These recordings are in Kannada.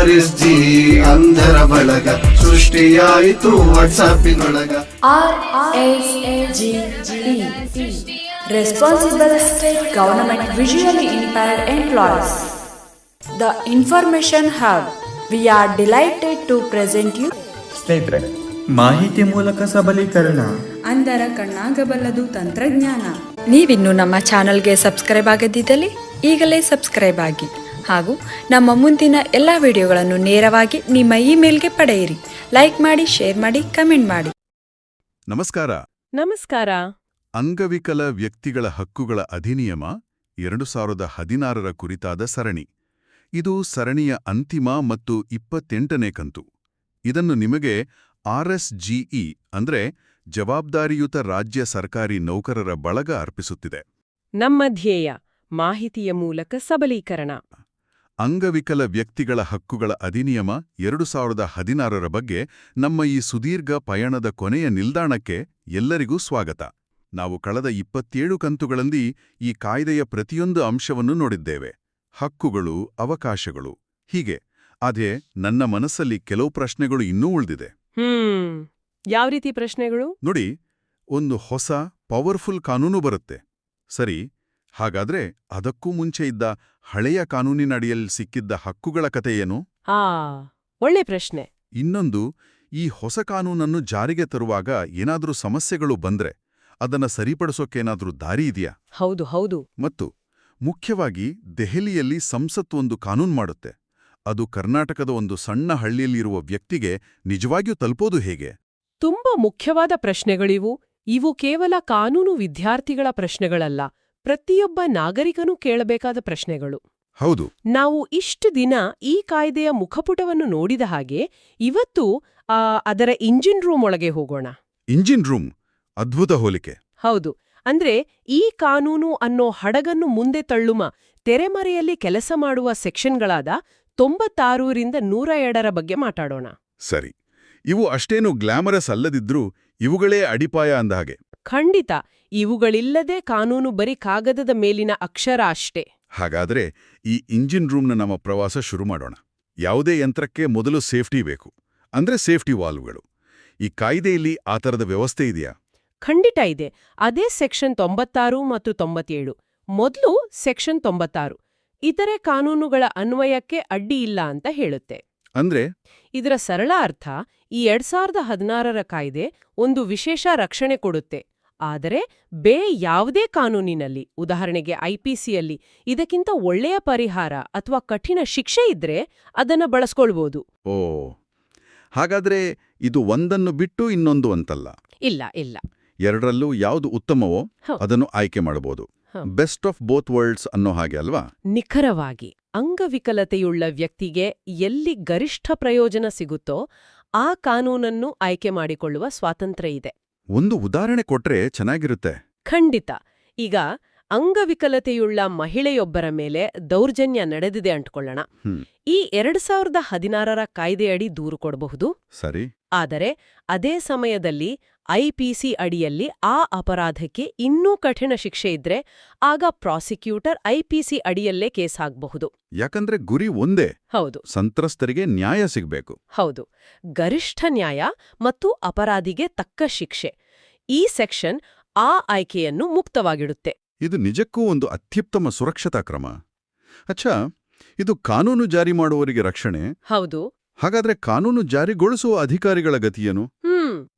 RSG ಅಂಧರ ಬಳಗ ಸೃಷ್ಟಿಯಾಯಿತು ವಾಟ್ಸಾಪಿನೊಳಗ. RSGE Responsible State Government Visually Impaired Employees. The Information Hub. We are delighted to present you ಸ್ನೇಹಿತರೆ, ಮಾಹಿತಿ ಮೂಲಕ ಸಬಲೀಕರಣ. ಅಂಧರ ಕಣ್ಣಾಗಬಲ್ಲದು ತಂತ್ರಜ್ಞಾನ. ನೀವಿನ್ನು ನಮ್ಮ ಚಾನಲ್ಗೆ ಸಬ್ಸ್ಕ್ರೈಬ್ ಆಗದಿದ್ದಲ್ಲಿ ಈಗಲೇ ಸಬ್ಸ್ಕ್ರೈಬ್ ಆಗಿ ಹಾಗೂ ನಮ್ಮ ಮುಂದಿನ ಎಲ್ಲ ವಿಡಿಯೋಗಳನ್ನು ನೇರವಾಗಿ ನಿಮ್ಮ ಇಮೇಲ್ಗೆ ಪಡೆಯಿರಿ. ಲೈಕ್ ಮಾಡಿ, ಶೇರ್ ಮಾಡಿ, ಕಮೆಂಟ್ ಮಾಡಿ. ನಮಸ್ಕಾರ. ಅಂಗವಿಕಲ ವ್ಯಕ್ತಿಗಳ ಹಕ್ಕುಗಳ ಅಧಿನಿಯಮ 2016 ಕುರಿತಾದ ಸರಣಿ. ಇದು ಸರಣಿಯ ಅಂತಿಮ ಮತ್ತು 28ನೇ ಕಂತು. ಇದನ್ನು ನಿಮಗೆ RSGE ಅಂದ್ರೆ ಜವಾಬ್ದಾರಿಯುತ ರಾಜ್ಯ ಸರ್ಕಾರಿ ನೌಕರರ ಬಳಗ ಅರ್ಪಿಸುತ್ತಿದೆ. ನಮ್ಮ ಧ್ಯೇಯ ಮಾಹಿತಿಯ ಮೂಲಕ ಸಬಲೀಕರಣ. ಅಂಗವಿಕಲ ವ್ಯಕ್ತಿಗಳ ಹಕ್ಕುಗಳ ಅಧಿನಿಯಮ 2016 ಬಗ್ಗೆ ನಮ್ಮ ಈ ಸುದೀರ್ಘ ಪಯಣದ ಕೊನೆಯ ನಿಲ್ದಾಣಕ್ಕೆ ಎಲ್ಲರಿಗೂ ಸ್ವಾಗತ. ನಾವು ಕಳೆದ 27 ಕಂತುಗಳಲ್ಲಿ ಈ ಕಾಯ್ದೆಯ ಪ್ರತಿಯೊಂದು ಅಂಶವನ್ನು ನೋಡಿದ್ದೇವೆ. ಹಕ್ಕುಗಳು, ಅವಕಾಶಗಳು, ಹೀಗೆ. ಆದ್ರೆ ನನ್ನ ಮನಸ್ಸಲ್ಲಿ ಕೆಲವು ಪ್ರಶ್ನೆಗಳು ಇನ್ನೂ ಉಳಿದಿದೆ. ಯಾವ ರೀತಿ ಪ್ರಶ್ನೆಗಳು? ನೋಡಿ, ಒಂದು ಹೊಸ ಪವರ್ಫುಲ್ ಕಾನೂನು ಬರುತ್ತೆ, ಸರಿ. ಹಾಗಾದ್ರೆ ಅದಕ್ಕೂ ಮುಂಚೆ ಇದ್ದ ಹಳೆಯ ಕಾನೂನಿನಡಿಯಲ್ಲಿ ಸಿಕ್ಕಿದ್ದ ಹಕ್ಕುಗಳ ಕತೆ ಏನು? ಒಳ್ಳೆ ಪ್ರಶ್ನೆ. ಇನ್ನೊಂದು, ಈ ಹೊಸ ಕಾನೂನನ್ನು ಜಾರಿಗೆ ತರುವಾಗ ಏನಾದ್ರೂ ಸಮಸ್ಯೆಗಳು ಬಂದ್ರೆ ಅದನ್ನ ಸರಿಪಡಿಸೋಕೇನಾದ್ರೂ ದಾರಿ ಇದೆಯಾ? ಹೌದು ಹೌದು. ಮತ್ತು ಮುಖ್ಯವಾಗಿ ದೆಹಲಿಯಲ್ಲಿ ಸಂಸತ್ ಒಂದು ಕಾನೂನು ಮಾಡುತ್ತೆ. ಅದು ಕರ್ನಾಟಕದ ಒಂದು ಸಣ್ಣ ಹಳ್ಳಿಯಲ್ಲಿರುವ ವ್ಯಕ್ತಿಗೆ ನಿಜವಾಗಿಯೂ ತಲುಪೋದು ಹೇಗೆ? ತುಂಬಾ ಮುಖ್ಯವಾದ ಪ್ರಶ್ನೆಗಳಿವು. ಇವು ಕೇವಲ ಕಾನೂನು ವಿದ್ಯಾರ್ಥಿಗಳ ಪ್ರಶ್ನೆಗಳಲ್ಲ, ಪ್ರತಿಯೊಬ್ಬ ನಾಗರಿಕನೂ ಕೇಳಬೇಕಾದ ಪ್ರಶ್ನೆಗಳು. ಹೌದು. ನಾವು ಇಷ್ಟು ದಿನ ಈ ಕಾಯ್ದೆಯ ಮುಖಪುಟವನ್ನು ನೋಡಿದ ಹಾಗೆ ಇವತ್ತು ಅದರ ಇಂಜಿನ್ ರೂಮ್ ಒಳಗೆ ಹೋಗೋಣ. ಇಂಜಿನ್ ರೂಮ್, ಅದ್ಭುತ ಹೋಲಿಕೆ. ಹೌದು. ಅಂದ್ರೆ ಈ ಕಾನೂನು ಅನ್ನೋ ಹಡಗನ್ನು ಮುಂದೆ ತಳ್ಳುಮ ತೆರೆಮರೆಯಲ್ಲಿ ಕೆಲಸ ಮಾಡುವ ಸೆಕ್ಷನ್ಗಳಾದ 96ರಿಂದ 102ರ ಬಗ್ಗೆ ಮಾತಾಡೋಣ. ಸರಿ. ಇವು ಅಷ್ಟೇನು ಗ್ಲಾಮರಸ್ ಅಲ್ಲದಿದ್ರೂ ಇವುಗಳೇ ಅಡಿಪಾಯ ಅಂದಹಾಗೆ. ಖಂಡಿತ. ಇವುಗಳಿಲ್ಲದೆ ಕಾನೂನು ಬರೀ ಕಾಗದದ ಮೇಲಿನ ಅಕ್ಷರ ಅಷ್ಟೇ. ಹಾಗಾದ್ರೆ ಈ ಇಂಜಿನ್ ರೂಮ್ನ ನಮ್ಮ ಪ್ರವಾಸ ಶುರು ಮಾಡೋಣ. ಯಾವುದೇ ಯಂತ್ರಕ್ಕೆ ಮೊದಲು ಸೇಫ್ಟಿ ಬೇಕು, ಅಂದ್ರೆ ಸೇಫ್ಟಿ ವಾಲ್ವ್ಗಳು. ಈ ಕಾಯ್ದೆಯಲ್ಲಿ ಆ ಥರದ ವ್ಯವಸ್ಥೆ ಇದೆಯಾ? ಖಂಡಿತ ಇದೆ. ಅದೇ ಸೆಕ್ಷನ್ 96 ಮತ್ತು 97. ಮೊದಲು ಸೆಕ್ಷನ್ 96 ಇತರೆ ಕಾನೂನುಗಳ ಅನ್ವಯಕ್ಕೆ ಅಡ್ಡಿ ಇಲ್ಲ ಅಂತ ಹೇಳುತ್ತೆ. ಅಂದ್ರೆ ಇದರ ಸರಳ ಅರ್ಥ, ಈ 2016ರ ಕಾಯ್ದೆ ಒಂದು ವಿಶೇಷ ರಕ್ಷಣೆ ಕೊಡುತ್ತೆ. ಆದರೆ ಯಾವುದೇ ಕಾನೂನಿನಲ್ಲಿ, ಉದಾಹರಣೆಗೆ IPCಯಲ್ಲಿ ಇದಕ್ಕಿಂತ ಒಳ್ಳೆಯ ಪರಿಹಾರ ಅಥವಾ ಕಠಿಣ ಶಿಕ್ಷೆ ಇದ್ರೆ ಅದನ್ನ ಬಳಸ್ಕೊಳ್ಬೋದು. ಓ, ಹಾಗಾದ್ರೆ ಇದು ಒಂದನ್ನು ಬಿಟ್ಟು ಇನ್ನೊಂದು ಅಂತಲ್ಲ. ಇಲ್ಲ ಇಲ್ಲ. ಎರಡರಲ್ಲೂ ಯಾವುದು ಉತ್ತಮವೋ ಅದನ್ನು ಆಯ್ಕೆ ಮಾಡಬಹುದು. ಬೆಸ್ಟ್ ಆಫ್ ಬೋತ್ ವರ್ಲ್ಡ್ಸ್ ಅನ್ನೋ ಹಾಗೆ ಅಲ್ವಾ? ನಿಖರವಾಗಿ. ಅಂಗವಿಕಲತೆಯುಳ್ಳ ವ್ಯಕ್ತಿಗೆ ಎಲ್ಲಿ ಗರಿಷ್ಠ ಪ್ರಯೋಜನ ಸಿಗುತ್ತೋ ಆ ಕಾನೂನನ್ನು ಆಯ್ಕೆ ಮಾಡಿಕೊಳ್ಳುವ ಸ್ವಾತಂತ್ರ್ಯ ಇದೆ. ಒಂದು ಉದಾಹರಣೆ ಕೊಟ್ರೆ ಚೆನ್ನಾಗಿರುತ್ತೆ. ಖಂಡಿತ. ಈಗ ಅಂಗವಿಕಲತೆಯುಳ್ಳ ಮಹಿಳೆಯೊಬ್ಬರ ಮೇಲೆ ದೌರ್ಜನ್ಯ ನಡೆದಿದೆ ಅಂಟ್ಕೊಳ್ಳೋಣ. ಈ 2016ರ ಕಾಯ್ದೆಯಡಿ ದೂರು ಕೊಡಬಹುದು. ಸರಿ. ಆದರೆ ಅದೇ ಸಮಯದಲ್ಲಿ IPC ಅಡಿಯಲ್ಲಿ ಆ ಅಪರಾಧಕ್ಕೆ ಇನ್ನೂ ಕಠಿಣ ಶಿಕ್ಷೆ ಇದ್ರೆ ಆಗ ಪ್ರಾಸಿಕ್ಯೂಟರ್ IPC ಅಡಿಯಲ್ಲೇ ಕೇಸ್ ಹಾಕಬಹುದು. ಯಾಕಂದ್ರೆ ಗುರಿ ಒಂದೇ. ಹೌದು. ಸಂತ್ರಸ್ತರಿಗೆ ನ್ಯಾಯ ಸಿಗಬೇಕು. ಹೌದು. ಗರಿಷ್ಠ ನ್ಯಾಯ ಮತ್ತು ಅಪರಾಧಿಗೆ ತಕ್ಕ ಶಿಕ್ಷೆ. ಈ ಸೆಕ್ಷನ್ ಆ ಆಯ್ಕೆಯನ್ನು ಮುಕ್ತವಾಗಿಡುತ್ತೆ. ಇದು ನಿಜಕ್ಕೂ ಒಂದು ಅತ್ಯುತ್ತಮ ಸುರಕ್ಷತಾ ಕ್ರಮ. ಅಚ್ಚಾ, ಇದು ಕಾನೂನು ಜಾರಿ ಮಾಡುವವರಿಗೆ ರಕ್ಷಣೆ. ಹೌದು. ಹಾಗಾದ್ರೆ ಕಾನೂನು ಜಾರಿಗೊಳಿಸುವ ಅಧಿಕಾರಿಗಳ ಗತಿಯೇನು?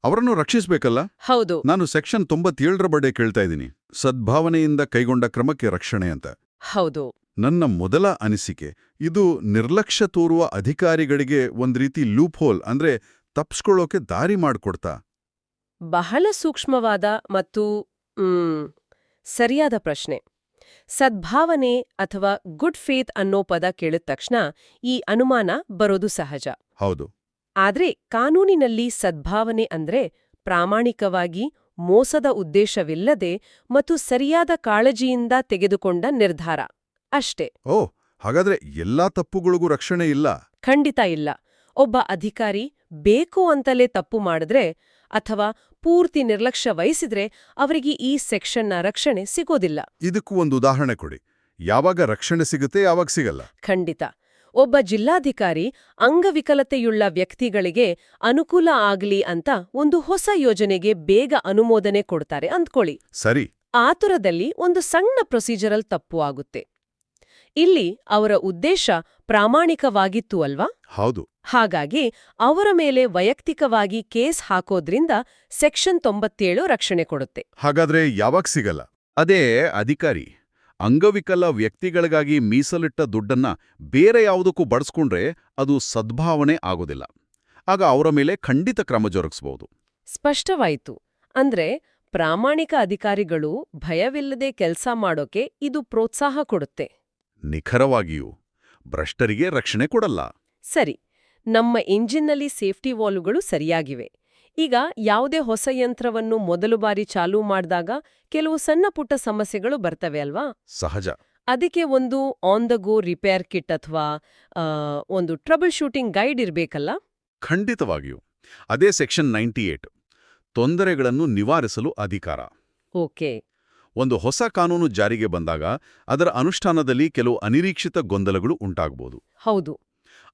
ಅವರನ್ನು ರಕ್ಷಿಸಬೇಕಲ್ಲ? ಹೌದು. ನಾನು ಸೆಕ್ಷನ್ 97ರ ಬಗ್ಗೆ ಕೇಳ್ತಾ ಇದ್ದೀನಿ. ಸದ್ಭಾವನೆಯಿಂದ ಕೈಗೊಂಡ ಕ್ರಮಕ್ಕೆ ರಕ್ಷಣೆ ಅಂತ. ಹೌದು. ನನ್ನ ಮೊದಲ ಅನಿಸಿಕೆ, ಇದು ನಿರ್ಲಕ್ಷ್ಯ ತೋರುವ ಅಧಿಕಾರಿಗಳಿಗೆ ಒಂದ್ ರೀತಿ ಲೂಪ್ ಹೋಲ್, ಅಂದ್ರೆ ತಪ್ಸ್ಕೊಳ್ಳೋಕೆ ದಾರಿ ಮಾಡ್ಕೊಡ್ತಾ? ಬಹಳ ಸೂಕ್ಷ್ಮವಾದ ಮತ್ತು ಸರಿಯಾದ ಪ್ರಶ್ನೆ. ಸದ್ಭಾವನೆ ಅಥವಾ ಗುಡ್ ಫೇತ್ ಅನ್ನೋ ಪದ ಕೇಳಿದ ತಕ್ಷಣ ಈ ಅನುಮಾನ ಬರೋದು ಸಹಜ. ಹೌದು. ಆದ್ರೆ ಕಾನೂನಿನಲ್ಲಿ ಸದ್ಭಾವನೆ ಅಂದ್ರೆ ಪ್ರಾಮಾಣಿಕವಾಗಿ, ಮೋಸದ ಉದ್ದೇಶವಿಲ್ಲದೆ ಮತ್ತು ಸರಿಯಾದ ಕಾಳಜಿಯಿಂದ ತೆಗೆದುಕೊಂಡ ನಿರ್ಧಾರ ಅಷ್ಟೇ. ಓ, ಹಾಗಾದ್ರೆ ಎಲ್ಲಾ ತಪ್ಪುಗಳಿಗೂ ರಕ್ಷಣೆ ಇಲ್ಲ? ಖಂಡಿತ ಇಲ್ಲ. ಒಬ್ಬ ಅಧಿಕಾರಿ ಬೇಕು ಅಂತಲೇ ತಪ್ಪು ಮಾಡಿದ್ರೆ ಅಥವಾ ಪೂರ್ತಿ ನಿರ್ಲಕ್ಷ್ಯ ವಹಿಸಿದ್ರೆ ಅವರಿಗೆ ಈ ಸೆಕ್ಷನ್ನ ರಕ್ಷಣೆ ಸಿಗೋದಿಲ್ಲ. ಇದಕ್ಕೂ ಒಂದು ಉದಾಹರಣೆ ಕೊಡಿ. ಯಾವಾಗ ರಕ್ಷಣೆ ಸಿಗುತ್ತೆ, ಯಾವಾಗ ಸಿಗಲ್ಲ? ಖಂಡಿತ. ಒಬ್ಬ ಜಿಲ್ಲಾಧಿಕಾರಿ ಅಂಗವಿಕಲತೆಯುಳ್ಳ ವ್ಯಕ್ತಿಗಳಿಗೆ ಅನುಕೂಲ ಆಗ್ಲಿ ಅಂತ ಒಂದು ಹೊಸ ಯೋಜನೆಗೆ ಬೇಗ ಅನುಮೋದನೆ ಕೊಡ್ತಾರೆ ಅಂದ್ಕೊಳ್ಳಿ. ಸರಿ. ಆತುರದಲ್ಲಿ ಒಂದು ಸಣ್ಣ ಪ್ರೊಸೀಜರಲ್ ತಪ್ಪು ಆಗುತ್ತೆ. ಇಲ್ಲಿ ಅವರ ಉದ್ದೇಶ ಪ್ರಾಮಾಣಿಕವಾಗಿತ್ತು ಅಲ್ವಾ? ಹೌದು. ಹಾಗಾಗಿ ಅವರ ಮೇಲೆ ವೈಯಕ್ತಿಕವಾಗಿ ಕೇಸ್ ಹಾಕೋದ್ರಿಂದ ಸೆಕ್ಷನ್ 97 ರಕ್ಷಣೆ ಕೊಡುತ್ತೆ. ಹಾಗಾದ್ರೆ ಯಾವಾಗ ಸಿಗಲ್ಲ? ಅದೇ ಅಧಿಕಾರಿ ಅಂಗವಿಕಲ ವ್ಯಕ್ತಿಗಳಿಗಾಗಿ ಮೀಸಲಿಟ್ಟ ದುಡ್ಡನ್ನ ಬೇರೆ ಯಾವುದಕ್ಕೂ ಬಳಸ್ಕೊಂಡ್ರೆ ಅದು ಸದ್ಭಾವನೆ ಆಗೋದಿಲ್ಲ. ಆಗ ಅವರ ಮೇಲೆ ಖಂಡಿತ ಕ್ರಮ ಜರುಗಿಸಬಹುದು. ಸ್ಪಷ್ಟವಾಯಿತು. ಅಂದ್ರೆ ಪ್ರಾಮಾಣಿಕ ಅಧಿಕಾರಿಗಳು ಭಯವಿಲ್ಲದೆ ಕೆಲ್ಸ ಮಾಡೋಕೆ ಇದು ಪ್ರೋತ್ಸಾಹ ಕೊಡುತ್ತೆ. ನಿಖರವಾಗಿಯೂ ಭ್ರಷ್ಟರಿಗೆ ರಕ್ಷಣೆ ಕೊಡಲ್ಲ. ಸರಿ, ನಮ್ಮ ಎಂಜಿನ್ನಲ್ಲಿ ಸೇಫ್ಟಿ ವಾಲ್ವ್ಗಳು ಸರಿಯಾಗಿವೆ. ಈಗ ಯಾವುದೇ ಹೊಸ ಯಂತ್ರವನ್ನು ಮೊದಲು ಬಾರಿ ಚಾಲೂ ಮಾಡಿದಾಗ ಕೆಲವು ಸಣ್ಣ ಪುಟ್ಟ ಸಮಸ್ಯೆಗಳು ಬರ್ತವೆ ಅಲ್ವಾ? ಸಹಜ. ಅದಕ್ಕೆ ಒಂದು on the go repair kit ಅಥವಾ ಒಂದು ಟ್ರಬಲ್ ಶೂಟಿಂಗ್ ಗೈಡ್ ಇರಬೇಕಲ್ಲ? ಖಂಡಿತವಾಗಿಯೂ. ಅದೇ ಸೆಕ್ಷನ್ 98 ತೊಂದರೆಗಳನ್ನು ನಿವಾರಿಸಲು ಅಧಿಕಾರ. ಓಕೆ. ಒಂದು ಹೊಸ ಕಾನೂನು ಜಾರಿಗೆ ಬಂದಾಗ ಅದರ ಅನುಷ್ಠಾನದಲ್ಲಿ ಕೆಲವು ಅನಿರೀಕ್ಷಿತ ಗೊಂದಲಗಳು ಉಂಟಾಗಬಹುದು. ಹೌದು.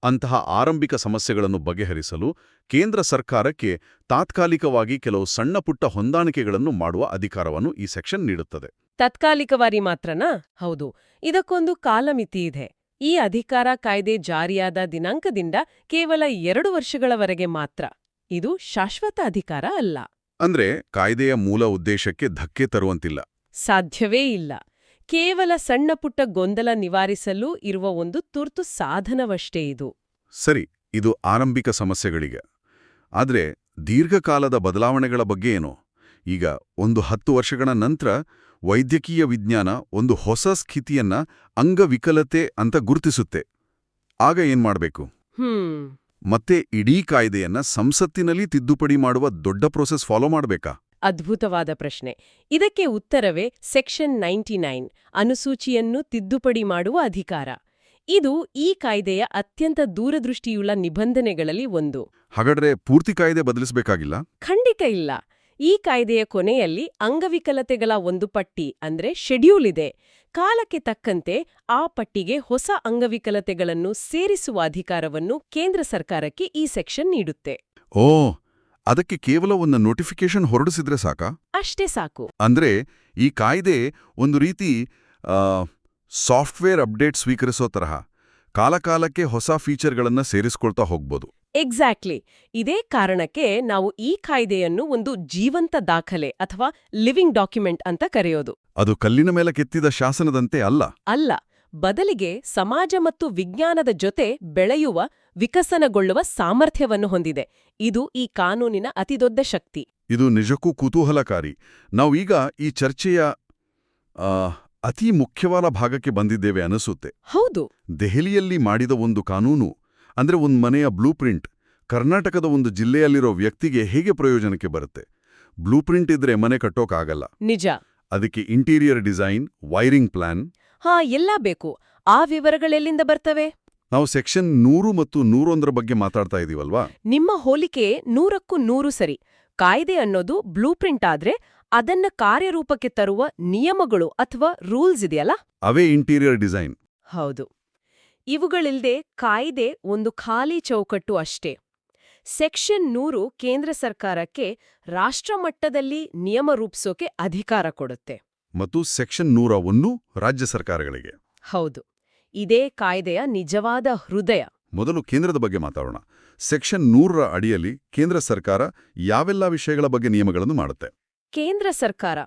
ಅಂತಹ ಆರಂಭಿಕ ಸಮಸ್ಯೆಗಳನ್ನು ಬಗೆಹರಿಸಲು ಕೇಂದ್ರ ಸರ್ಕಾರಕ್ಕೆ ತಾತ್ಕಾಲಿಕವಾಗಿ ಕೆಲವು ಸಣ್ಣಪುಟ್ಟ ಹೊಂದಾಣಿಕೆಗಳನ್ನು ಮಾಡುವ ಅಧಿಕಾರವನ್ನು ಈ ಸೆಕ್ಷನ್ ನೀಡುತ್ತದೆ. ತಾತ್ಕಾಲಿಕವಾಗಿ ಮಾತ್ರನಾ? ಹೌದು. ಇದಕ್ಕೊಂದು ಕಾಲಮಿತಿ ಇದೆ. ಈ ಅಧಿಕಾರ ಕಾಯ್ದೆ ಜಾರಿಯಾದ ದಿನಾಂಕದಿಂದ ಕೇವಲ 2 ವರ್ಷಗಳವರೆಗೆ ಮಾತ್ರ. ಇದು ಶಾಶ್ವತ ಅಧಿಕಾರ ಅಲ್ಲ. ಅಂದ್ರೆ ಕಾಯ್ದೆಯ ಮೂಲ ಉದ್ದೇಶಕ್ಕೆ ಧಕ್ಕೆ ತರುವಂತಿಲ್ಲ. ಸಾಧ್ಯವೇ ಇಲ್ಲ. ಕೇವಲ ಸಣ್ಣಪುಟ್ಟ ಗೊಂದಲ ನಿವಾರಿಸಲು ಇರುವ ಒಂದು ತುರ್ತು ಸಾಧನವಷ್ಟೇ ಇದು. ಸರಿ, ಇದು ಆರಂಭಿಕ ಸಮಸ್ಯೆಗಳಿಗೆ. ಆದ್ರೆ ದೀರ್ಘಕಾಲದ ಬದಲಾವಣೆಗಳ ಬಗ್ಗೆ ಏನೋ? ಈಗ ಒಂದು 10 ವರ್ಷಗಳ ನಂತರ ವೈದ್ಯಕೀಯ ವಿಜ್ಞಾನ ಒಂದು ಹೊಸ ಸ್ಥಿತಿಯನ್ನ ಅಂಗವಿಕಲತೆ ಅಂತ ಗುರುತಿಸುತ್ತೆ. ಆಗ ಏನ್ ಮಾಡ್ಬೇಕು? ಮತ್ತೆ ಇಡೀ ಕಾಯ್ದೆಯನ್ನ ಸಂಸತ್ತಿನಲ್ಲಿ ತಿದ್ದುಪಡಿ ಮಾಡುವ ದೊಡ್ಡ ಪ್ರೋಸೆಸ್ ಫಾಲೋ ಮಾಡ್ಬೇಕಾ? ಅದ್ಭುತವಾದ ಪ್ರಶ್ನೆ. ಇದಕ್ಕೆ ಉತ್ತರವೇ ಸೆಕ್ಷನ್ 99 ಅನುಸೂಚಿಯನ್ನು ತಿದ್ದುಪಡಿ ಮಾಡುವ ಅಧಿಕಾರ. ಇದು ಈ ಕಾಯ್ದೆಯ ಅತ್ಯಂತ ದೂರದೃಷ್ಟಿಯುಳ್ಳ ನಿಬಂಧನೆಗಳಲ್ಲಿ ಒಂದು. ಹಾಗಾದ್ರೆ ಪೂರ್ತಿ ಕಾಯ್ದೆ ಬದಲಿಸಬೇಕಾಗಿಲ್ಲ? ಖಂಡಿತ ಇಲ್ಲ. ಈ ಕಾಯ್ದೆಯ ಕೊನೆಯಲ್ಲಿ ಅಂಗವಿಕಲತೆಗಳ ಒಂದು ಪಟ್ಟಿ ಅಂದ್ರೆ ಶೆಡ್ಯೂಲ್ ಇದೆ. ಕಾಲಕ್ಕೆ ತಕ್ಕಂತೆ ಆ ಪಟ್ಟಿಗೆ ಹೊಸ ಅಂಗವಿಕಲತೆಗಳನ್ನು ಸೇರಿಸುವ ಅಧಿಕಾರವನ್ನು ಕೇಂದ್ರ ಸರ್ಕಾರಕ್ಕೆ ಈ ಸೆಕ್ಷನ್ ನೀಡುತ್ತೆ. ಓ, ಅದಕ್ಕೆ ಕೇವಲ ಒಂದು ನೋಟಿಫಿಕೇಶನ್ ಹೊರಡಿಸಿದ್ರೆ ಸಾಕಾ? ಅಷ್ಟೇ ಸಾಕು. ಅಂದ್ರೆ ಈ ಕಾಯ್ದೆ ಒಂದು ರೀತಿ ಸಾಫ್ಟ್ವೇರ್ ಅಪ್ಡೇಟ್ ಸ್ವೀಕರಿಸೋ ತರಹ ಕಾಲಕಾಲಕ್ಕೆ ಹೊಸ ಫೀಚರ್ಗಳನ್ನ ಸೇರಿಸ್ಕೊಳ್ತಾ ಹೋಗ್ಬೋದು. ಎಕ್ಸಾಕ್ಟ್ಲಿ. ಇದೇ ಕಾರಣಕ್ಕೆ ನಾವು ಈ ಕಾಯ್ದೆಯನ್ನು ಒಂದು ಜೀವಂತ ದಾಖಲೆ ಅಥವಾ ಲಿವಿಂಗ್ ಡಾಕ್ಯುಮೆಂಟ್ ಅಂತ ಕರೆಯೋದು. ಅದು ಕಲ್ಲಿನ ಮೇಲೆ ಕೆತ್ತಿದ ಶಾಸನದಂತೆ ಅಲ್ಲ. ಅಲ್ಲ, ಬದಲಿಗೆ ಸಮಾಜ ಮತ್ತು ವಿಜ್ಞಾನದ ಜೊತೆ ಬೆಳೆಯುವ, ವಿಕಸನಗೊಳ್ಳುವ ಸಾಮರ್ಥ್ಯವನ್ನು ಹೊಂದಿದೆ. ಇದು ಈ ಕಾನೂನಿನ ಅತಿದೊಡ್ಡ ಶಕ್ತಿ. ಇದು ನಿಜಕ್ಕೂ ಕುತೂಹಲಕಾರಿ. ನಾವೀಗ ಈ ಚರ್ಚೆಯ ಅತಿ ಮುಖ್ಯವಾದ ಭಾಗಕ್ಕೆ ಬಂದಿದ್ದೇವೆ ಅನಿಸುತ್ತೆ. ಹೌದು. ದೆಹಲಿಯಲ್ಲಿ ಮಾಡಿದ ಒಂದು ಕಾನೂನು, ಅಂದ್ರೆ ಒಂದು ಮನೆಯ ಬ್ಲೂ ಪ್ರಿಂಟ್, ಕರ್ನಾಟಕದ ಒಂದು ಜಿಲ್ಲೆಯಲ್ಲಿರೋ ವ್ಯಕ್ತಿಗೆ ಹೇಗೆ ಪ್ರಯೋಜನಕ್ಕೆ ಬರುತ್ತೆ? ಬ್ಲೂ ಪ್ರಿಂಟ್ ಇದ್ರೆ ಮನೆ ಕಟ್ಟೋಕಾಗಲ್ಲ. ನಿಜ. ಅದಕ್ಕೆ ಇಂಟೀರಿಯರ್ ಡಿಸೈನ್, ವೈರಿಂಗ್ ಪ್ಲಾನ್ ಎಲ್ಲ ಬೇಕು. ಆ ವಿವರಗಳೆಲ್ಲಿಂದ ಬರ್ತವೆ? ನಾವು ಸೆಕ್ಷನ್ 100 ಮತ್ತು 101 ಬಗ್ಗೆ ಮಾತಾಡ್ತಾ ಇದೀವಲ್ವಾ? ನಿಮ್ಮ ಹೋಲಿಕೆ 100ಕ್ಕೂ 100 ಸರಿ. ಕಾಯ್ದೆ ಅನ್ನೋದು ಬ್ಲೂ ಪ್ರಿಂಟ್ ಆದ್ರೆ ಅದನ್ನ ಕಾರ್ಯರೂಪಕ್ಕೆ ತರುವ ನಿಯಮಗಳು ಅಥವಾ ರೂಲ್ಸ್ ಇದೆಯಲ್ಲ, ಅವೇ ಇಂಟೀರಿಯರ್ ಡಿಸೈನ್. ಹೌದು. ಇವುಗಳಿಲ್ದೆ ಕಾಯ್ದೆ ಒಂದು ಖಾಲಿ ಚೌಕಟ್ಟು ಅಷ್ಟೇ. ಸೆಕ್ಷನ್ 100 ಕೇಂದ್ರ ಸರ್ಕಾರಕ್ಕೆ ರಾಷ್ಟ್ರಮಟ್ಟದಲ್ಲಿ ನಿಯಮ ರೂಪಿಸೋಕೆ ಅಧಿಕಾರ ಕೊಡುತ್ತೆ. ಮತ್ತು ಸೆಕ್ಷನ್ 101 ರಾಜ್ಯ ಸರ್ಕಾರಗಳಿಗೆ. ಹೌದು. ಇದೇ ಕಾಯ್ದೆಯ ನಿಜವಾದ ಹೃದಯ. ಮೊದಲು ಕೇಂದ್ರದ ಬಗ್ಗೆ ಮಾತಾಡೋಣ. ಸೆಕ್ಷನ್ 100ರ ಅಡಿಯಲ್ಲಿ ಕೇಂದ್ರ ಸರ್ಕಾರ ಯಾವೆಲ್ಲ ವಿಷಯಗಳ ಬಗ್ಗೆ ನಿಯಮಗಳನ್ನು ಮಾಡುತ್ತೆ? ಕೇಂದ್ರ ಸರ್ಕಾರ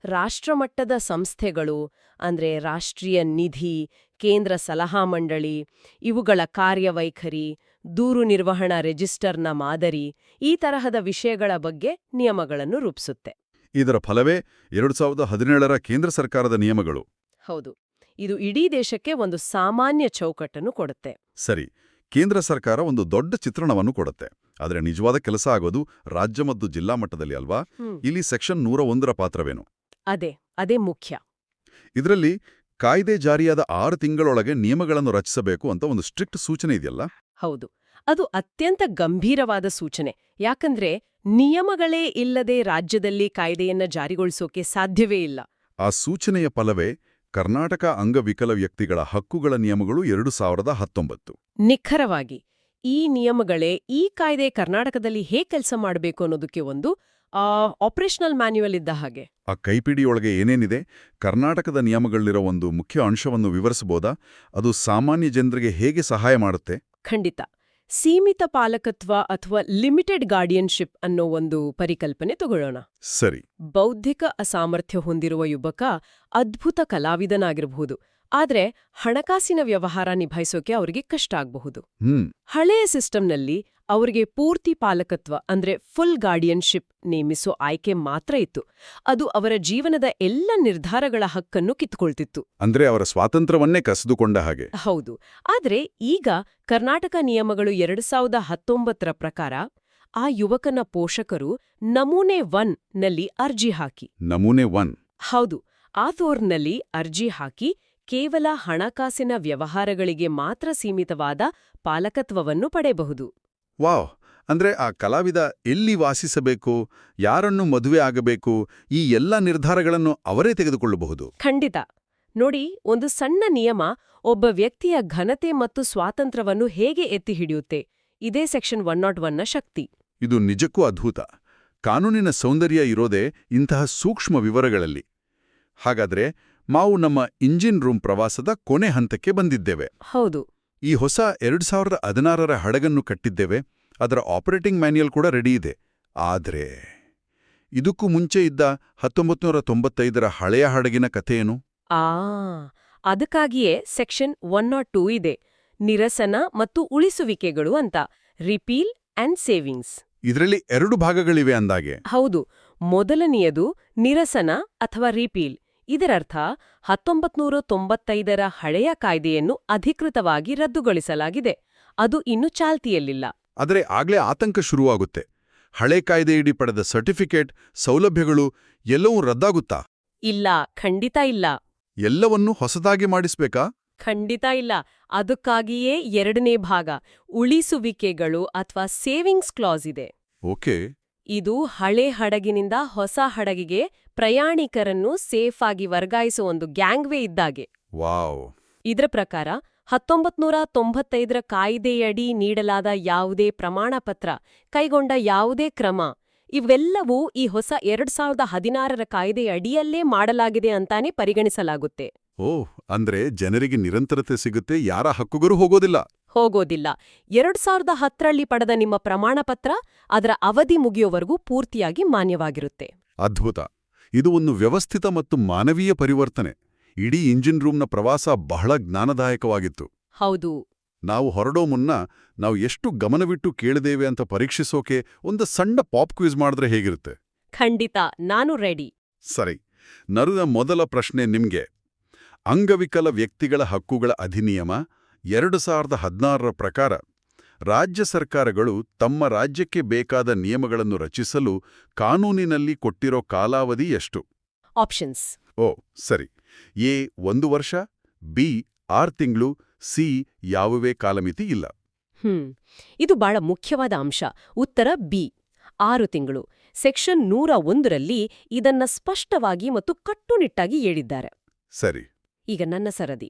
ರಾಷ್ಟ್ರಮಟ್ಟದ ಸಂಸ್ಥೆಗಳು ಅಂದ್ರೆ ರಾಷ್ಟ್ರೀಯ ನಿಧಿ, ಕೇಂದ್ರ ಸಲಹಾ ಮಂಡಳಿ, ಇವುಗಳ ಕಾರ್ಯವೈಖರಿ, ದೂರು ನಿರ್ವಹಣಾ ರಿಜಿಸ್ಟರ್ನ ಮಾದರಿ, ಈ ತರಹದ ವಿಷಯಗಳ ಬಗ್ಗೆ ನಿಯಮಗಳನ್ನು ರೂಪಿಸುತ್ತೆ. ಇದರ ಫಲವೇ 2017ರ ಕೇಂದ್ರ ಸರ್ಕಾರದ ನಿಯಮಗಳು. ಹೌದು. ಇದು ಇಡೀ ದೇಶಕ್ಕೆ ಒಂದು ಸಾಮಾನ್ಯ ಚೌಕಟ್ಟನ್ನು ಕೊಡುತ್ತೆ. ಸರಿ, ಕೇಂದ್ರ ಸರ್ಕಾರ ಒಂದು ದೊಡ್ಡ ಚಿತ್ರಣವನ್ನು ಕೊಡುತ್ತೆ. ಆದರೆ ನಿಜವಾದ ಕೆಲಸ ಆಗೋದು ರಾಜ್ಯ ಮತ್ತು ಜಿಲ್ಲಾ ಮಟ್ಟದಲ್ಲಿ ಅಲ್ವಾ? ಇಲ್ಲಿ ಸೆಕ್ಷನ್ 101ರ ಪಾತ್ರವೇನು? ಅದೇ ಮುಖ್ಯ. ಇದರಲ್ಲಿ ಕಾಯ್ದೆ ಜಾರಿಯಾದ 6 ತಿಂಗಳೊಳಗೆ ನಿಯಮಗಳನ್ನು ರಚಿಸಬೇಕು ಅಂತ ಒಂದು ಸ್ಟ್ರಿಕ್ಟ್ ಸೂಚನೆ ಇದೆಯಲ್ಲ? ಹೌದು. ಅದು ಅತ್ಯಂತ ಗಂಭೀರವಾದ ಸೂಚನೆ. ಯಾಕಂದ್ರೆ ನಿಯಮಗಳೇ ಇಲ್ಲದೆ ರಾಜ್ಯದಲ್ಲಿ ಕಾಯ್ದೆಯನ್ನ ಜಾರಿಗೊಳಿಸೋಕೆ ಸಾಧ್ಯವೇ ಇಲ್ಲ. ಆ ಸೂಚನೆಯ ಫಲವೇ ಕರ್ನಾಟಕ ಅಂಗವಿಕಲ ವ್ಯಕ್ತಿಗಳ ಹಕ್ಕುಗಳ ನಿಯಮಗಳು 2019. ನಿಖರವಾಗಿ ಈ ನಿಯಮಗಳೇ ಈ ಕಾಯ್ದೆ ಕರ್ನಾಟಕದಲ್ಲಿ ಹೇಗೆ ಕೆಲಸ ಮಾಡಬೇಕು ಅನ್ನೋದಕ್ಕೆ ಒಂದು ಆಪರೇಷನಲ್ ಮ್ಯಾನ್ಯುವಲ್ ಇದ್ದ ಹಾಗೆ. ಆ ಕೈಪಿಡಿಯೊಳಗೆ ಏನೇನಿದೆ, ಕರ್ನಾಟಕದ ನಿಯಮಗಳಿರೋ ಒಂದು ಮುಖ್ಯ ಅಂಶವನ್ನು ವಿವರಿಸಬಹುದಾ? ಅದು ಸಾಮಾನ್ಯ ಜನರಿಗೆ ಹೇಗೆ ಸಹಾಯ ಮಾಡುತ್ತೆ? ಖಂಡಿತ. ಸೀಮಿತ ಪಾಲಕತ್ವ ಅಥವಾ ಲಿಮಿಟೆಡ್ ಗಾರ್ಡಿಯನ್ಶಿಪ್ ಅನ್ನೋ ಒಂದು ಪರಿಕಲ್ಪನೆ ತಗೊಳ್ಳೋಣ. ಸರಿ. ಬೌದ್ಧಿಕ ಅಸಾಮರ್ಥ್ಯ ಹೊಂದಿರುವ ಯುವಕ ಅದ್ಭುತ ಕಲಾವಿದನಾಗಿರಬಹುದು, ಆದ್ರೆ ಹಣಕಾಸಿನ ವ್ಯವಹಾರ ನಿಭಾಯಿಸೋಕೆ ಅವರಿಗೆ ಕಷ್ಟ ಆಗಬಹುದು. ಹಳೆಯ ಸಿಸ್ಟಂನಲ್ಲಿ ಅವರಿಗೆ ಪೂರ್ತಿ ಪಾಲಕತ್ವ ಅಂದ್ರೆ ಫುಲ್ ಗಾರ್ಡಿಯನ್ಶಿಪ್ ನೇಮಿಸೋ ಆಯ್ಕೆ ಮಾತ್ರ ಇತ್ತು. ಅದು ಅವರ ಜೀವನದ ಎಲ್ಲ ನಿರ್ಧಾರಗಳ ಹಕ್ಕನ್ನು ಕಿತ್ತುಕೊಳ್ತಿತ್ತು. ಅಂದ್ರೆ ಅವರ ಸ್ವಾತಂತ್ರ್ಯವನ್ನೇ ಕಸಿದುಕೊಂಡ ಹಾಗೆ. ಹೌದು. ಆದ್ರೆ ಈಗ ಕರ್ನಾಟಕ ನಿಯಮಗಳು 2019ರ ಪ್ರಕಾರ ಆ ಯುವಕನ ಪೋಷಕರು ನಮೂನೆ 1 ನಲ್ಲಿ ಅರ್ಜಿ ಹಾಕಿ. ನಮೂನೆ 1? ಹೌದು. ಆ ತೋರ್ನಲ್ಲಿ ಅರ್ಜಿ ಹಾಕಿ ಕೇವಲ ಹಣಕಾಸಿನ ವ್ಯವಹಾರಗಳಿಗೆ ಮಾತ್ರ ಸೀಮಿತವಾದ ಪಾಲಕತ್ವವನ್ನು ಪಡೆಯಬಹುದು. ವಾವ್! ಅಂದ್ರೆ ಆ ಕಲಾವಿದ ಎಲ್ಲಿ ವಾಸಿಸಬೇಕು, ಯಾರನ್ನು ಮದುವೆ ಆಗಬೇಕು, ಈ ಎಲ್ಲ ನಿರ್ಧಾರಗಳನ್ನು ಅವರೇ ತೆಗೆದುಕೊಳ್ಳಬಹುದು. ಖಂಡಿತ. ನೋಡಿ, ಒಂದು ಸಣ್ಣ ನಿಯಮ ಒಬ್ಬ ವ್ಯಕ್ತಿಯ ಘನತೆ ಮತ್ತು ಸ್ವಾತಂತ್ರ್ಯವನ್ನು ಹೇಗೆ ಎತ್ತಿ ಹಿಡಿಯುತ್ತೆ. ಇದೇ ಸೆಕ್ಷನ್ 101ನ ಶಕ್ತಿ. ಇದು ನಿಜಕ್ಕೂ ಅದ್ಭುತ. ಕಾನೂನಿನ ಸೌಂದರ್ಯ ಇರೋದೇ ಇಂತಹ ಸೂಕ್ಷ್ಮ ವಿವರಗಳಲ್ಲಿ. ಹಾಗಾದ್ರೆ ನಾವು ನಮ್ಮ ಇಂಜಿನ್ ರೂಮ್ ಪ್ರವಾಸದ ಕೊನೆ ಹಂತಕ್ಕೆ ಬಂದಿದ್ದೇವೆ. ಹೌದು. ಈ ಹೊಸ 2016ರ ಹಡಗನ್ನು ಕಟ್ಟಿದ್ದೇವೆ. ಅದರ ಆಪರೇಟಿಂಗ್ ಮ್ಯಾನ್ಯಲ್ ಕೂಡ ರೆಡಿ ಇದೆ. ಆದ್ರೆ ಇದಕ್ಕೂ ಮುಂಚೆ ಇದ್ದ 1995ರ ಹಳೆಯ ಹಡಗಿನ ಕಥೆಯೇನು? ಅದಕ್ಕಾಗಿಯೇ ಸೆಕ್ಷನ್ 102 ಇದೆ. ನಿರಸನ ಮತ್ತು ಉಳಿಸುವಿಕೆಗಳು ಅಂತ. Repeal and savings. ಇದರಲ್ಲಿ 2 ಭಾಗಗಳಿವೆ ಅಂದಾಗೆ. ಹೌದು. ಮೊದಲನೆಯದು ನಿರಸನ ಅಥವಾ ರಿಪೀಲ್. ಇದರರ್ಥ 1995ರ ಹಳೆಯ ಕಾಯ್ದೆಯನ್ನು ಅಧಿಕೃತವಾಗಿ ರದ್ದುಗೊಳಿಸಲಾಗಿದೆ. ಅದು ಇನ್ನು ಚಾಲ್ತಿಯಲ್ಲಿಲ್ಲ. ಆದರೆ ಆಗ್ಲೇ ಆತಂಕ ಶುರುವಾಗುತ್ತೆ. ಹಳೆ ಕಾಯ್ದೆಯಡಿ ಪಡೆದ ಸರ್ಟಿಫಿಕೇಟ್, ಸೌಲಭ್ಯಗಳು ಎಲ್ಲವೂ ರದ್ದಾಗುತ್ತಾ? ಇಲ್ಲ, ಖಂಡಿತ ಇಲ್ಲ. ಎಲ್ಲವನ್ನೂ ಹೊಸದಾಗಿ ಮಾಡಿಸ್ಬೇಕಾ? ಖಂಡಿತ ಇಲ್ಲ. ಅದಕ್ಕಾಗಿಯೇ 2ನೇ ಭಾಗ, ಉಳಿಸುವಿಕೆಗಳು ಅಥವಾ ಸೇವಿಂಗ್ಸ್ ಕ್ಲಾಸ್ ಇದೆ. ಓಕೆ. ಇದು ಹಳೆ ಹಡಗಿನಿಂದ ಹೊಸ ಹಡಗಿಗೆ ಪ್ರಯಾಣಿಕರನ್ನು ಸೇಫ್ ಆಗಿ ವರ್ಗಾಯಿಸುವ ಒಂದು ಗ್ಯಾಂಗ್ವೇ ಇದ್ದಾಗೆ. ವಾವ್! ಇದರ ಪ್ರಕಾರ 1995ರ ಕಾಯ್ದೆಯಡಿ ನೀಡಲಾದ ಯಾವುದೇ ಪ್ರಮಾಣಪತ್ರ, ಕೈಗೊಂಡ ಯಾವುದೇ ಕ್ರಮ, ಇವೆಲ್ಲವೂ ಈ ಹೊಸ 2016ರ ಕಾಯ್ದೆಯ ಅಡಿಯಲ್ಲೇ ಮಾಡಲಾಗಿದೆ ಅಂತಾನೆ ಪರಿಗಣಿಸಲಾಗುತ್ತೆ. ಓಹ್, ಅಂದ್ರೆ ಜನರಿಗೆ ನಿರಂತರತೆ ಸಿಗುತ್ತೆ, ಯಾರ ಹಕ್ಕುಗಳು ಹೋಗೋದಿಲ್ಲ. 2010ರಲ್ಲಿ ಪಡೆದ ನಿಮ್ಮ ಪ್ರಮಾಣಪತ್ರ ಅದರ ಅವಧಿ ಮುಗಿಯೋವರೆಗೂ ಪೂರ್ತಿಯಾಗಿ ಮಾನ್ಯವಾಗಿರುತ್ತೆ. ಅದ್ಭುತ. ಇದು ಒಂದು ವ್ಯವಸ್ಥಿತ ಮತ್ತು ಮಾನವೀಯ ಪರಿವರ್ತನೆ. ಇಡೀ ಇಂಜಿನ್ ರೂಮ್ನ ಪ್ರವಾಸ ಬಹಳ ಜ್ಞಾನದಾಯಕವಾಗಿತ್ತು. ಹೌದು. ನಾವು ಹೊರಡೋ ಮುನ್ನ ನಾವು ಎಷ್ಟು ಗಮನವಿಟ್ಟು ಕೇಳಿದೇವೆ ಅಂತ ಪರೀಕ್ಷಿಸೋಕೆ ಒಂದು ಸಣ್ಣ ಪಾಪ್ ಕ್ವಿಜ್ ಮಾಡಿದ್ರೆ ಹೇಗಿರುತ್ತೆ? ಖಂಡಿತ, ನಾನು ರೆಡಿ. ಸರಿ. ನರುನ ಮೊದಲ ಪ್ರಶ್ನೆ ನಿಮ್ಗೆ. ಅಂಗವಿಕಲ ವ್ಯಕ್ತಿಗಳ ಹಕ್ಕುಗಳ ಅಧಿನಿಯಮ 2016ರ ಪ್ರಕಾರ ರಾಜ್ಯ ಸರ್ಕಾರಗಳು ತಮ್ಮ ರಾಜ್ಯಕ್ಕೆ ಬೇಕಾದ ನಿಯಮಗಳನ್ನು ರಚಿಸಲು ಕಾನೂನಿನಲ್ಲಿ ಕೊಟ್ಟಿರೋ ಕಾಲಾವಧಿ ಎಷ್ಟು? ಆಪ್ಷನ್ಸ್. ಓ ಸರಿ. ಎ 1 ವರ್ಷ, ಬಿ 6 ತಿಂಗಳು, ಸಿ ಯಾವುದೇ ಕಾಲಮಿತಿ ಇಲ್ಲ. ಇದು ಬಹಳ ಮುಖ್ಯವಾದ ಅಂಶ. ಉತ್ತರ ಬಿ 6 ತಿಂಗಳು. ಸೆಕ್ಷನ್ 101ರಲ್ಲಿ ಇದನ್ನ ಸ್ಪಷ್ಟವಾಗಿ ಮತ್ತು ಕಟ್ಟುನಿಟ್ಟಾಗಿ ಹೇಳಿದ್ದಾರೆ. ಸರಿ. ಈಗ ನನ್ನ ಸರದಿ.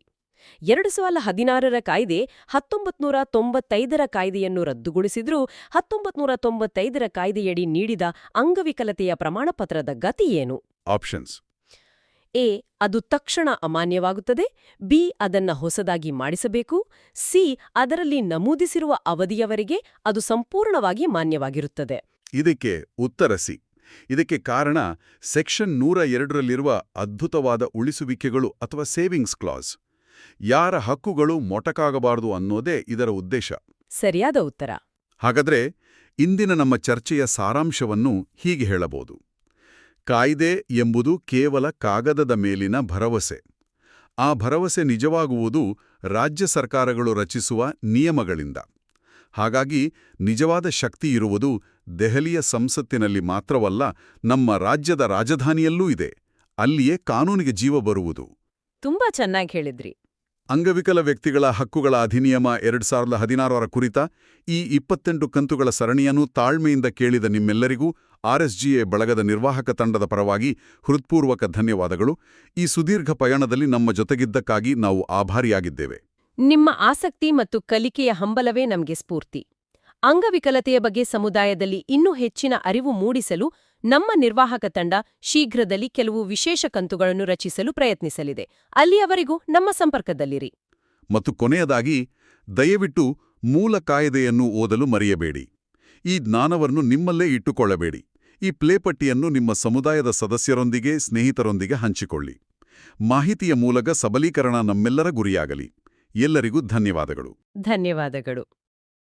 2016ರ ಕಾಯ್ದೆ 1995ರ ಕಾಯ್ದೆಯನ್ನು ರದ್ದುಗೊಳಿಸಿದ್ರೂ 1995ರ ಕಾಯ್ದೆಯಡಿ ನೀಡಿದ ಅಂಗವಿಕಲತೆಯ ಪ್ರಮಾಣಪತ್ರದ ಗತಿ ಏನು? ಆಪ್ಷನ್ಸ್. ಎ ಅದು ತಕ್ಷಣ ಅಮಾನ್ಯವಾಗುತ್ತದೆ, ಬಿ ಅದನ್ನ ಹೊಸದಾಗಿ ಮಾಡಿಸಬೇಕು, ಸಿ ಅದರಲ್ಲಿ ನಮೂದಿಸಿರುವ ಅವಧಿಯವರೆಗೆ ಅದು ಸಂಪೂರ್ಣವಾಗಿ ಮಾನ್ಯವಾಗಿರುತ್ತದೆ. ಇದಕ್ಕೆ ಉತ್ತರ ಸಿ. ಇದಕ್ಕೆ ಕಾರಣ ಸೆಕ್ಷನ್ 102ರಲ್ಲಿರುವ ಅದ್ಭುತವಾದ ಉಳಿಸುವಿಕೆಗಳು ಅಥವಾ ಸೇವಿಂಗ್ಸ್ ಕ್ಲಾಸ್. ಯಾರ ಹಕ್ಕುಗಳು ಮೊಟಕಾಗಬಾರದು ಅನ್ನೋದೇ ಇದರ ಉದ್ದೇಶ. ಸರಿಯಾದ ಉತ್ತರ. ಹಾಗಾದ್ರೆ ಇಂದಿನ ನಮ್ಮ ಚರ್ಚೆಯ ಸಾರಾಂಶವನ್ನು ಹೀಗೆ ಹೇಳಬಹುದು. ಕಾಯ್ದೆ ಎಂಬುದು ಕೇವಲ ಕಾಗದದ ಮೇಲಿನ ಭರವಸೆ. ಆ ಭರವಸೆ ನಿಜವಾಗುವುದು ರಾಜ್ಯ ಸರ್ಕಾರಗಳು ರಚಿಸುವ ನಿಯಮಗಳಿಂದ. ಹಾಗಾಗಿ ನಿಜವಾದ ಶಕ್ತಿ ಇರುವುದು ದೆಹಲಿಯ ಸಂಸತ್ತಿನಲ್ಲಿ ಮಾತ್ರವಲ್ಲ, ನಮ್ಮ ರಾಜ್ಯದ ರಾಜಧಾನಿಯಲ್ಲೂ ಇದೆ. ಅಲ್ಲಿಯೇ ಕಾನೂನಿಗೆ ಜೀವ ಬರುವುದು. ತುಂಬಾ ಚೆನ್ನಾಗಿ ಹೇಳಿದ್ರಿ. ಅಂಗವಿಕಲ ವ್ಯಕ್ತಿಗಳ ಹಕ್ಕುಗಳ ಅಧಿನಿಯಮ 2016ರ ಕುರಿತ ಈ 28 ಕಂತುಗಳ ಸರಣಿಯನ್ನು ತಾಳ್ಮೆಯಿಂದ ಕೇಳಿದ ನಿಮ್ಮೆಲ್ಲರಿಗೂ RSGA ಬಳಗದ ನಿರ್ವಾಹಕ ತಂಡದ ಪರವಾಗಿ ಹೃತ್ಪೂರ್ವಕ ಧನ್ಯವಾದಗಳು. ಈ ಸುದೀರ್ಘ ಪಯಣದಲ್ಲಿ ನಮ್ಮ ಜೊತೆಗಿದ್ದಕ್ಕಾಗಿ ನಾವು ಆಭಾರಿಯಾಗಿದ್ದೇವೆ. ನಿಮ್ಮ ಆಸಕ್ತಿ ಮತ್ತು ಕಲಿಕೆಯ ಹಂಬಲವೇ ನಮಗೆ ಸ್ಫೂರ್ತಿ. ಅಂಗವಿಕಲತೆಯ ಬಗ್ಗೆ ಸಮುದಾಯದಲ್ಲಿ ಇನ್ನೂ ಹೆಚ್ಚಿನ ಅರಿವು ಮೂಡಿಸಲು ನಮ್ಮ ನಿರ್ವಾಹಕ ತಂಡ ಶೀಘ್ರದಲ್ಲಿ ಕೆಲವು ವಿಶೇಷ ಕಂತುಗಳನ್ನು ರಚಿಸಲು ಪ್ರಯತ್ನಿಸಲಿದೆ. ಅಲ್ಲಿಯವರೆಗೂ ನಮ್ಮ ಸಂಪರ್ಕದಲ್ಲಿರಿ. ಮತ್ತು ಕೊನೆಯದಾಗಿ, ದಯವಿಟ್ಟು ಮೂಲ ಕಾಯ್ದೆಯನ್ನು ಓದಲು ಮರೆಯಬೇಡಿ. ಈ ಜ್ಞಾನವನ್ನು ನಿಮ್ಮಲ್ಲೇ ಇಟ್ಟುಕೊಳ್ಳಬೇಡಿ. ಈ ಪ್ಲೇಪಟ್ಟಿಯನ್ನು ನಿಮ್ಮ ಸಮುದಾಯದ ಸದಸ್ಯರೊಂದಿಗೆ, ಸ್ನೇಹಿತರೊಂದಿಗೆ ಹಂಚಿಕೊಳ್ಳಿ. ಮಾಹಿತಿಯ ಮೂಲಕ ಸಬಲೀಕರಣ ನಮ್ಮೆಲ್ಲರ ಗುರಿಯಾಗಲಿ. ಎಲ್ಲರಿಗೂ ಧನ್ಯವಾದಗಳು. ಧನ್ಯವಾದಗಳು.